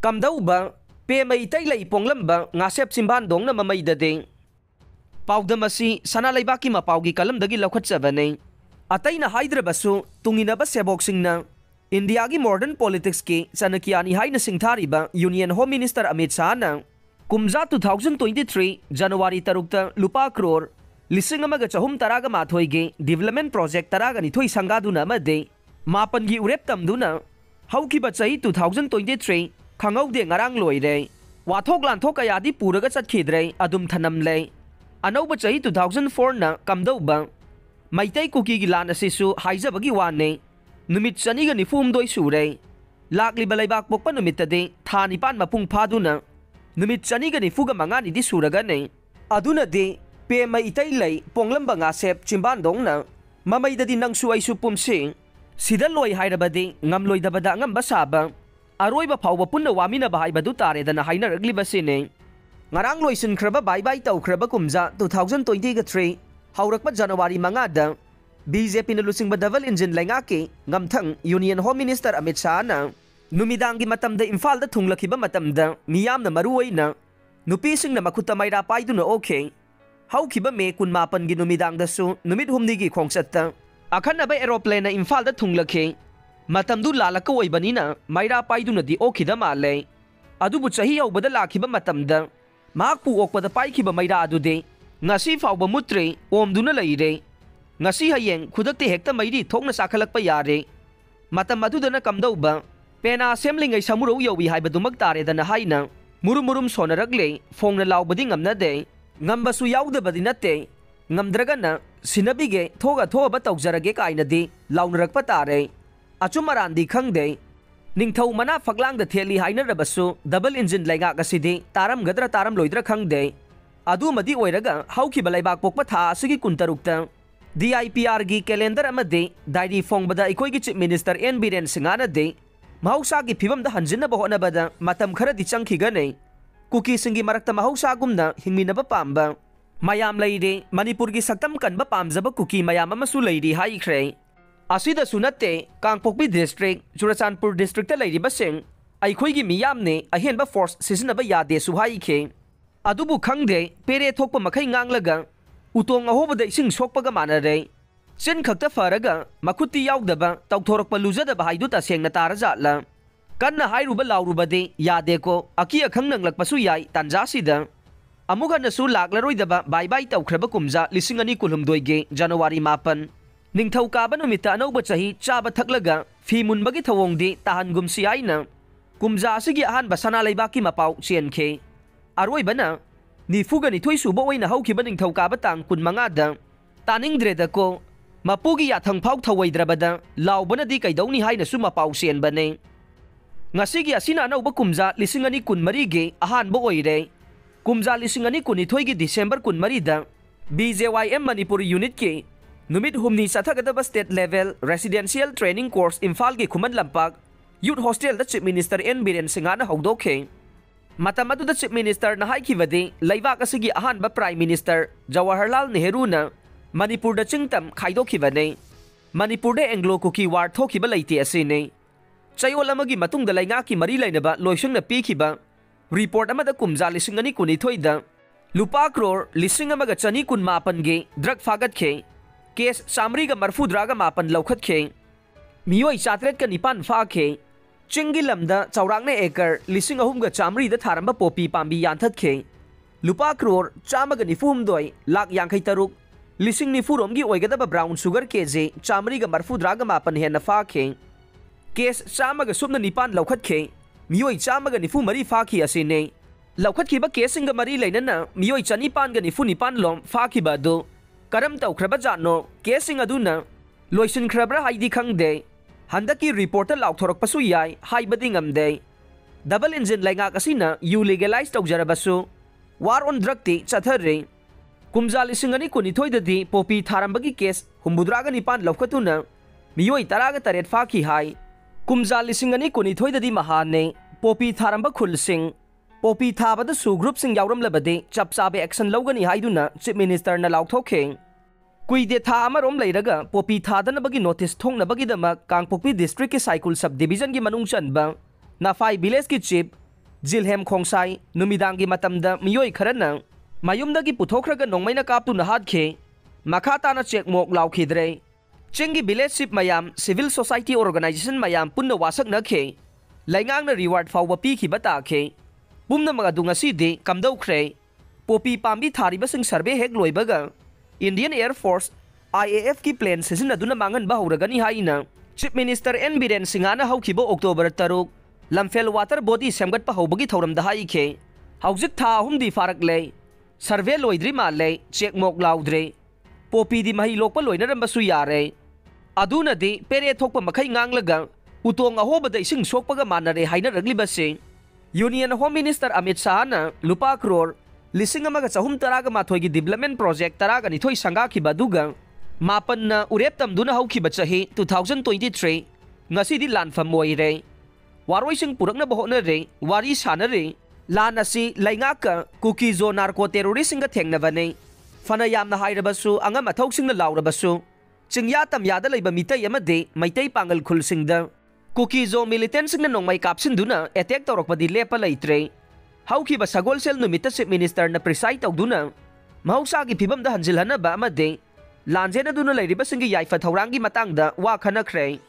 Kamdauba pe mai tai lai ponglamba ngasep simban dongna mamai dade paudamasi sana laibaki mapaugi kalamdagi laukhatchabane ataina haidrabasu tunginaba seboksingna India gi modern politics ki Chanakiyani haina singthariba Union Home Minister Amit Shah na kumza 2023 January tarukta lupa crore lising amaga chahum taraga mathoi ge development project taraga ni thoi sangaduna amade mapan gi urep tamduna haukiba chahi 2023 khangaude ngarang loire wathok lanthok kayadi puraga chatkhidre adum thanam le anauba chahi 2004 na kamdauba maitai kuki gi lan asisu haijabagi wane numit chaniga ni fum doi sure lakli balaibak pokpa numitade thani pan mapung phaduna numit chaniga ni fuga mangani di suraga ne aduna de pe mai tai lai ponglamba nga sep chimban dongna mamai dadi nangsu aisu pumsing sida loi hairabadi ngamloi dabada ngamba saba aroiba phawba punna wamina bahai badu tare dana haina ragli basine ngarang loisin khraba bai bai tau khraba kumza 2023 haurakpa January mangada BJP na lusing badawal engine lainga ke ngamthang Union Home Minister Amit Shah na numidangi matamda Imphal da thunglakiba matamda miyam na maruway na nupising na makuta mayra paidu na okay haukiba me kunmapan gi numidang da su numit humni gi khongsatta akhan na ba aeroplane na Imphal da thunglake matamdu lalaka oibani na mayra paidu na di okida male adubu chahi yaubada lakiba matamda mahakpu okpada paikiba mayra adude ngasi fawba mutre omduna leire ngasi hayeng khudakte hekta mairi thokna sakhalakpa yare matam adudana kamdauba pena assemblingai samuro yowi haibadumak tare dana haina murum sonaragle phongna laubadi ngamna de ngambasu yaudabadi natte ngamdragana sinabige thoga thoba tawjarage kaina de launrakpa tare achumarandi khangde ningthau mana faklang da theli haina rabasu double engine lainga gasidi taram gadra taram loidra khangde adu madi oiraga hauki balaibak pokpa tha asigi kuntarukta DIPR gi calendar amade diary fongbada ikoi gi chief minister N Biren Singana de mahausa gi phibam da hanjina ba hona bada matam khara di changkhiga nei kuki singi marakta mahausa gumna hingmina ba pamba mayam leide Manipur gi saktam kan ba pamjaba kuki mayam amasu leidi hai khre asida sunate Kangpokpi district Churachandpur district ta leidi ba sing aikoi gi miyam ne ahen ba force sisina ba yade su hai khe adubu khangde pere thokpa makhai nganglaga utong ahobada ising sokpaga manare chin khakta faraga makuti yaudaba tawthorakpa lujadaba haidu ta sengna tarajatla kanna hairuba laurubade yade ko aki akhang nanglakpasu yai tanjasida amugana su laklaroidaba bai bai tawkhraba kumja 2022 ge January 8 ningthau kaba numita anauba chahi chaba thaklaga fimunbagi thawongdi tahangumsi aina kumja asigi ahan basana leibaki mapau chenkhe aroibana nifuga ni thoi suba oina haukiba ningthau kaba tang kun mangada taningdreda ko mapugi yathang phau thawaidravada laubana di kaidawni haina suma pau sen bane ngasigi asina anauba kumja 2023 ge ahan bo oire kumja 2023 ge December 13 da BJYM Manipur unit ke numit humni sathagadaba state level residential training course Imphal ge Khuman Lampak youth hostel da chief minister N Biren Singana haudoke matam adu da chief minister na haikibade laibak asigi ahan ba prime minister Jawaharlal Nehru na Manipur da chingtam khaidokibane Manipur da Anglo Kuki war thokiba leite asine chayol amagi matung da lainga ki mari lainaba loisung na pikiba report amada kumja 2022 da lupa crore 1,108 ge drug fagat khe case samri ga marfu draga mapan laukhat khe miyoi chatret ka nipan fa khe Chingi lamda chawrakne ekar 3,900 da tharamba popi pambi yanthat khe lupa crore 192 lakh yankhai taruk 9,000 gi oigadaba brown sugar kg 1,140 hen na fa khe case 119 laukhat khe miyoi 194 fa khi asine laukhat ki ba case singa mari leinana miyoi 959 lom fa ki ba do karam taw khraba jano case singa duna loisin khrabra haidi khangde handaki reporter laukthorok pasu yai haibadi ngamde double engine lainga kasina you legalize tawjarabasu war on drug ti chathare kumja 2022 dadi popi tharambagi case humbudraga nipan laukhatuna miyoi taraga taret fakhi hai kumja 2022 dadi mahane popi tharamba khulsing popi thabada su group sing yawram labade chapsabe action logani haiduna chief minister na laukthoke kuide tha amarom leiraga popi thadana bagi notice thongna bagi dama Kangpokpi district ke Saikul sub division gi manung chanba Nafai village ki chief Jilhem Khongsai numidangi matamda miyoi kharana mayumdagi puthokraga nongmaina kaptuna hatkhe makhatana chekmok laukhidre chingi village ship mayam civil society organization mayam punna wasak nakhe laingangna reward fawba pikhiba takhe pumna magadu ngasidi kamdaukhre popi pambi tharibasing survey hek loibaga Indian Air Force IAF ki plane sisinaduna mangan ba huragani haina Chief Minister N Biren Singhana haukibo October 3 lamfel water body semgat pa hobagi thoramda haikhe haujik tha humdi farak le survey loidri male chekmok laudre popi di mahi lokpa loinarambsu yare aduna di pere thokpa makhai nganglaga utong ahobada ising sokpaga manare haina raglibase Union Home Minister Amit Shah na lupa crore lising amaga chahum taraga mathoi gi development project taraga ni thoi sanga ki baduga mapan na urep tamduna hauki bachahi 2023 ngasi di lanfam moire waroi sing purakna bahona re wari sana re lan asi laingaka cookie zo narco terrorist singa thengna bane fana yamna hairabasu anga mathok singna laurabasu chingya tamya da leiba mitai amade maitai pangal khul singda cookie zo militant singna nongmai kapsin duna attack torokpadi lepa leitre hauki ba sagol sel numita Chief Minister na preside tawduna mahausa gi phibam da hanjilhana ba amade lanjena duna leiriba singi yaifa thaurangi matangda wa khanakre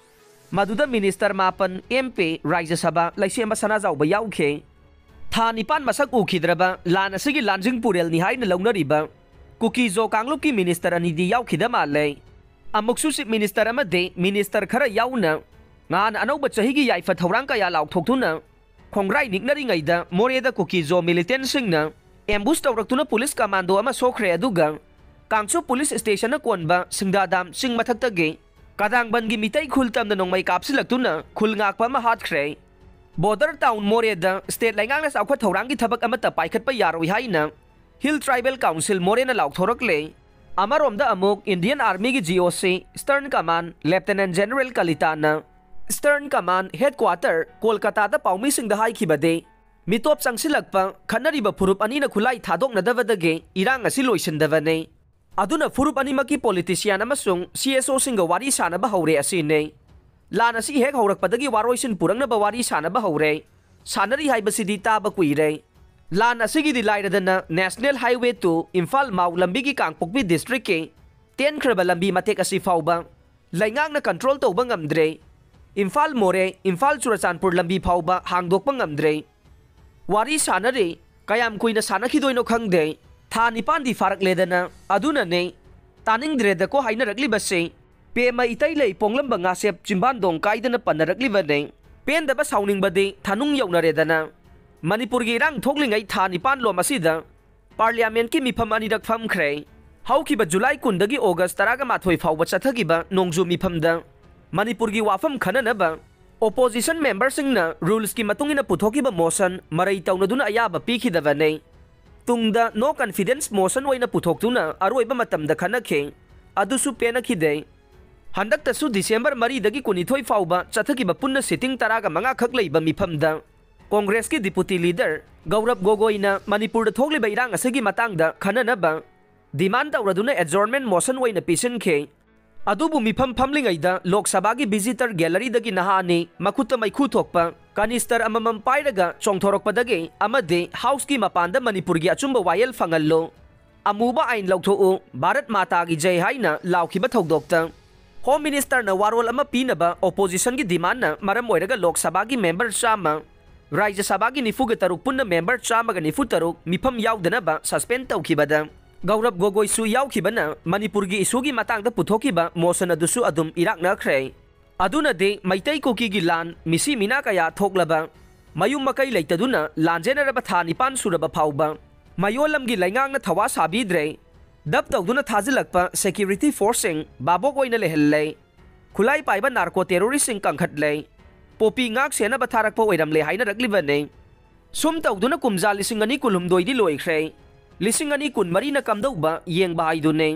maduda minister mapan MP Rajya Sabha laisema sana zawba yaukhe tha nipan masak ukhidraba lan asigi lanjing purel ni haina launariba cookie zo kanglup ki minister anidi yaukhida male amuksu Chief Minister amade minister khara yauna ngan anauba chahi gi yaifa thaurang ka ya lauk thokthuna khongrai niknari ngaida moreda cookie zo militant singna ambush tawraktuna police commando ama sokhre aduga kangchu police station na konba singdadam sing mathaktage kadang bangi mitai khultam na nongmai kapsilaktuna khulngak pa ma hatkre border town moreda state laingang na saukha thaurangi thabak amata paikhat pa yaroi haina Hill Tribal Council morena lauk thorakle amaromda amuk Indian Army gi GOC Stern Command Lieutenant General Kalitana Stern Command Headquarter Kolkata da paumi singda haikibade mitop changsilakpa khanariba furup ani na khulai thadokna davadage irang asi loisindavane aduna furup ani maki politician amasung CSO singa wari sanaba haure asine lan asi hek haurakpadagi waroisin purangna ba wari sanaba haure sanari haibasidi taba kuire lan asigi di lairadana National Highway to Imphal Mau lambi gi Kangpokpi district ke 10 kraba lambi matek asi fauba laingang na control tawba ngamdre Imphal More Imphal Churachandpur lambi fauba hangdokpa ngamdre wari sanare kayam kuina sanakhidoino khangde tha nipan di farak ledana aduna ne taningdre da ko haina rakli base pe ma itai lei ponglam banga sep chimban dong kaidana panarakli bane pen da ba sauning bade thanung yaunare dana Manipur gi rang thoklingai tha nipan lo masida parliament ki mifam ani rak pham khre hauki ba July kundagi August taraga mathoi fawba chathagi ba nongju mifam da Manipur gi wafam khanana ba opposition members singna rules ki matungina puthoki ba motion marai tawnaduna ayaba pikhidavane tungda no confidence motion oina puthoktuna aroiba matamda khanakhe adusu penakhide handakta su December 3 dagi kunithoi fawba chathagi ba punna sitting taraga manga khak leiba mifamda Congress ki deputy leader Gaurav Gogoi na Manipur da thokliba irang asigi matangda khanana ba demand tawraduna adjournment motion oina pisinke adubu mifam phamlingaida Lok Sabha gi visitor gallery dagi nahani makuta maikhu thokpa kanister amamam pairaga chongthorokpadagi amade house ki mapanda Manipur gi achumba wayel fangallo amuba ain lauthou Bharat Mata gi jai haina laukhiba thodokta Home Minister na warol ama pinaba opposition gi demand na maram oiraga Lok Sabha gi member chama Rajya Sabha gi nifuga taruk punna member chama ga nifu taruk mifam yaudana ba suspend tawkhibada Gaurav Gogoi su yaukibana Manipur gi isu gi matangda puthokiba motion adusu adum irakna khre aduna de maitai koki gi lan misi mina kaya thoklaba mayum makai leitaduna lanjenaraba tha nipan suraba phauba mayolam gi laingang na thawa sabidre dab tawduna thajilakpa security forcing babok oina lehelle khulai paiba narco terrorist sing kangkhatle popi ngak sena ba tharakpa oiramle haina raklibane sum tawduna kumja lising ani kulum doidi loikhre lising ani kun marina kamdauba yeng ba haidune